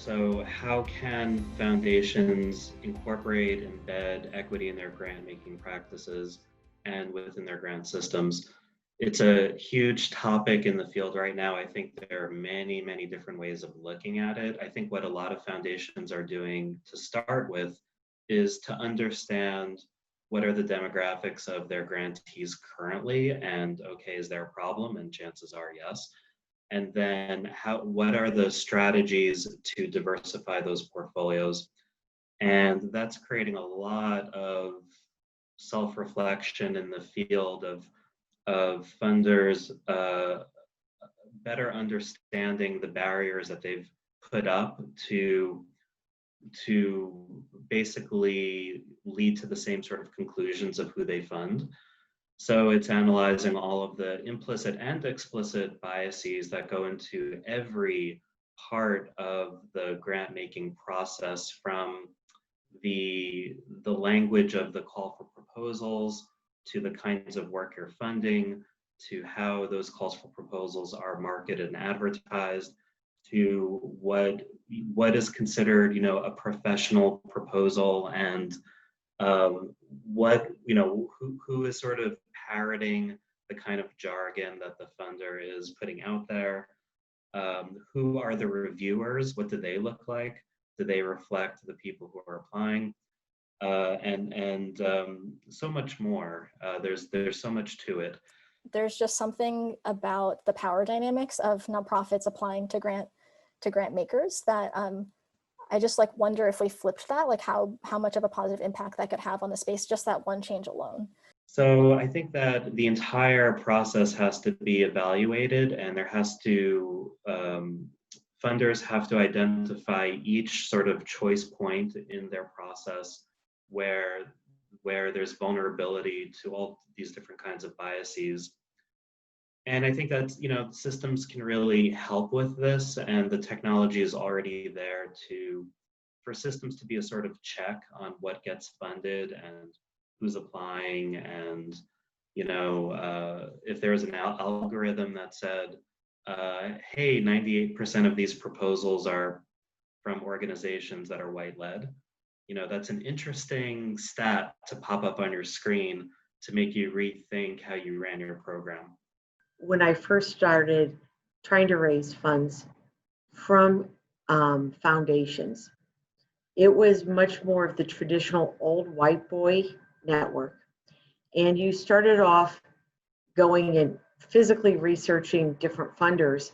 So how can foundations incorporate, embed equity in their grant making practices and within their grant systems? It's a huge topic in the field right now. I think there are many, many different ways of looking at it. I think what a lot of foundations are doing to start with is to understand what are the demographics of their grantees currently, and okay, is there a problem? And chances are yes. And then what are the strategies to diversify those portfolios? And that's creating a lot of self-reflection in the field of funders better understanding the barriers that they've put up to basically lead to the same sort of conclusions of who they fund. So it's analyzing all of the implicit and explicit biases that go into every part of the grant making process, from the language of the call for proposals, to the kinds of work you're funding, to how those calls for proposals are marketed and advertised, to what is considered, a professional proposal, and what, who is sort of parroting the kind of jargon that the funder is putting out there. Who are the reviewers? What do they look like? Do they reflect the people who are applying? And so much more. There's so much to it. There's just something about the power dynamics of nonprofits applying to grant makers that I just wonder if we flipped that, how much of a positive impact that could have on the space, just that one change alone. So I think that the entire process has to be evaluated, and there has to, funders have to identify each sort of choice point in their process where there's vulnerability to all these different kinds of biases. And I think that, systems can really help with this, and the technology is already there for systems to be a sort of check on what gets funded and who's applying. And, if there's an algorithm that said, hey, 98% of these proposals are from organizations that are white-led, that's an interesting stat to pop up on your screen to make you rethink how you ran your program. When I first started trying to raise funds from foundations, it was much more of the traditional old white boy network. And you started off going and physically researching different funders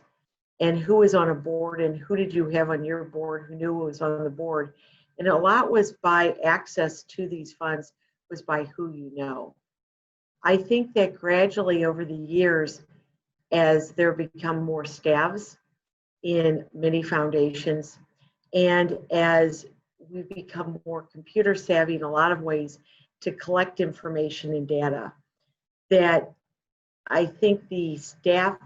and who was on a board and who did you have on your board, who knew who was on the board. And a lot was by access to these funds, was by who you know. I think that gradually over the years, as there become more staffs in many foundations, and as we become more computer savvy in a lot of ways to collect information and data, that I think the staff,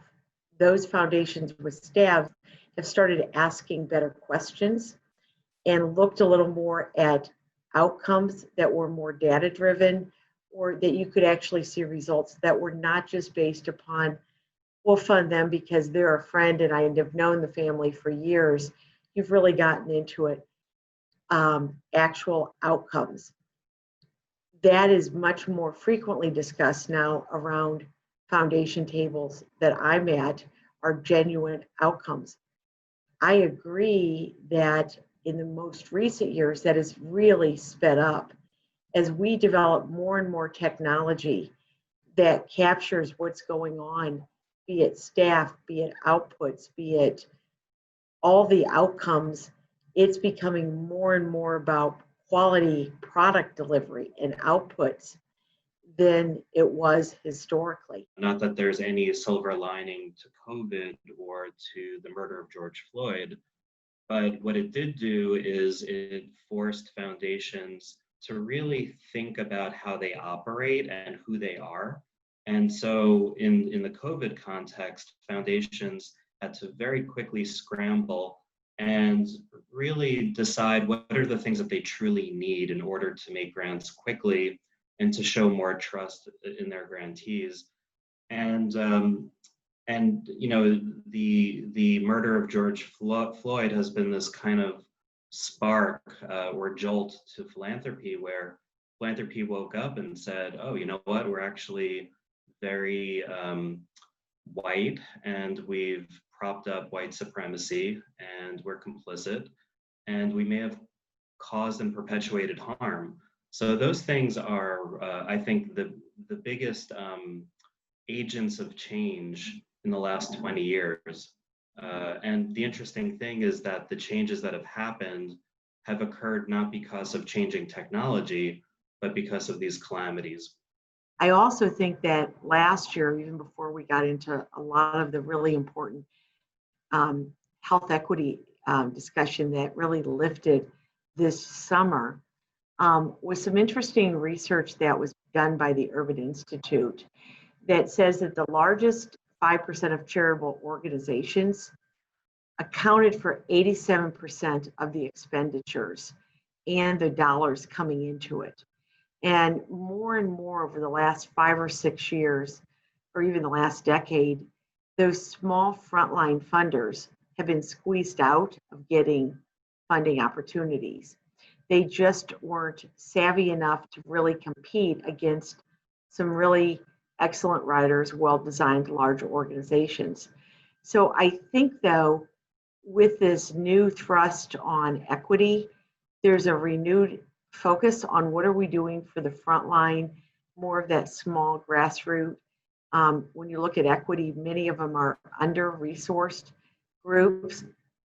those foundations with staff, have started asking better questions and looked a little more at outcomes that were more data driven, or that you could actually see results that were not just based upon, we'll fund them because they're a friend and I have known the family for years. You've really gotten into it. Actual outcomes. That is much more frequently discussed now around foundation tables that I'm at, are genuine outcomes. I agree that in the most recent years that has really sped up as we develop more and more technology that captures what's going on, be it staff, be it outputs, be it all the outcomes. It's becoming more and more about quality product delivery and outputs than it was historically. Not that there's any silver lining to COVID or to the murder of George Floyd, but what it did do is it forced foundations to really think about how they operate and who they are. And so in the COVID context, foundations had to very quickly scramble and really decide what are the things that they truly need in order to make grants quickly and to show more trust in their grantees. And And the murder of George Floyd has been this kind of spark or jolt to philanthropy, where philanthropy woke up and said, oh, you know what, we're actually very white, and we've propped up white supremacy, and we're complicit, and we may have caused and perpetuated harm. So those things are, I think, the biggest agents of change in the last 20 years. And the interesting thing is that the changes that have happened have occurred not because of changing technology, but because of these calamities. I also think that last year, even before we got into a lot of the really important health equity discussion that really lifted this summer, was some interesting research that was done by the Urban Institute that says that the largest 5% of charitable organizations accounted for 87% of the expenditures and the dollars coming into it. And more over the last 5 or 6 years, or even the last decade, those small frontline funders have been squeezed out of getting funding opportunities. They just weren't savvy enough to really compete against some really excellent writers, well-designed large organizations. So I think, though, with this new thrust on equity, there's a renewed focus on what are we doing for the front line, more of that small grassroots. When you look at equity, many of them are under-resourced groups,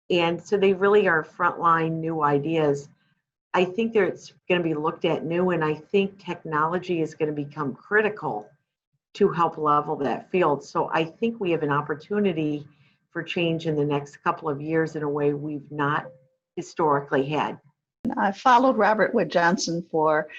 and so they really are frontline new ideas. I think that it's going to be looked at new, and I think technology is going to become critical to help level that field. So I think we have an opportunity for change in the next couple of years in a way we've not historically had. I followed Robert Wood Johnson for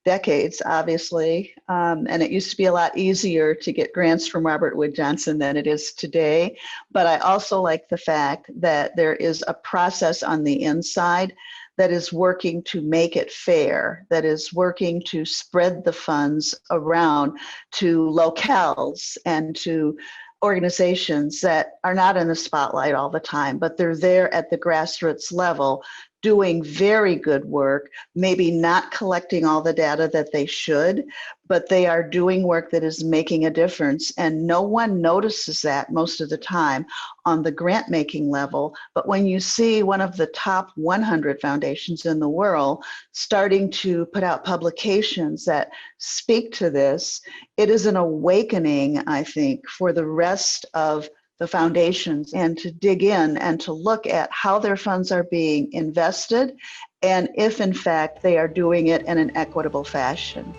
decades, obviously, and it used to be a lot easier to get grants from Robert Wood Johnson than it is today. But I also like the fact that there is a process on the inside that is working to make it fair, that is working to spread the funds around to locales and to organizations that are not in the spotlight all the time, but they're there at the grassroots level doing very good work, maybe not collecting all the data that they should, but they are doing work that is making a difference. And no one notices that most of the time on the grant making level. But when you see one of the top 100 foundations in the world starting to put out publications that speak to this, it is an awakening, I think, for the rest of the foundations, and to dig in and to look at how their funds are being invested and if in fact they are doing it in an equitable fashion.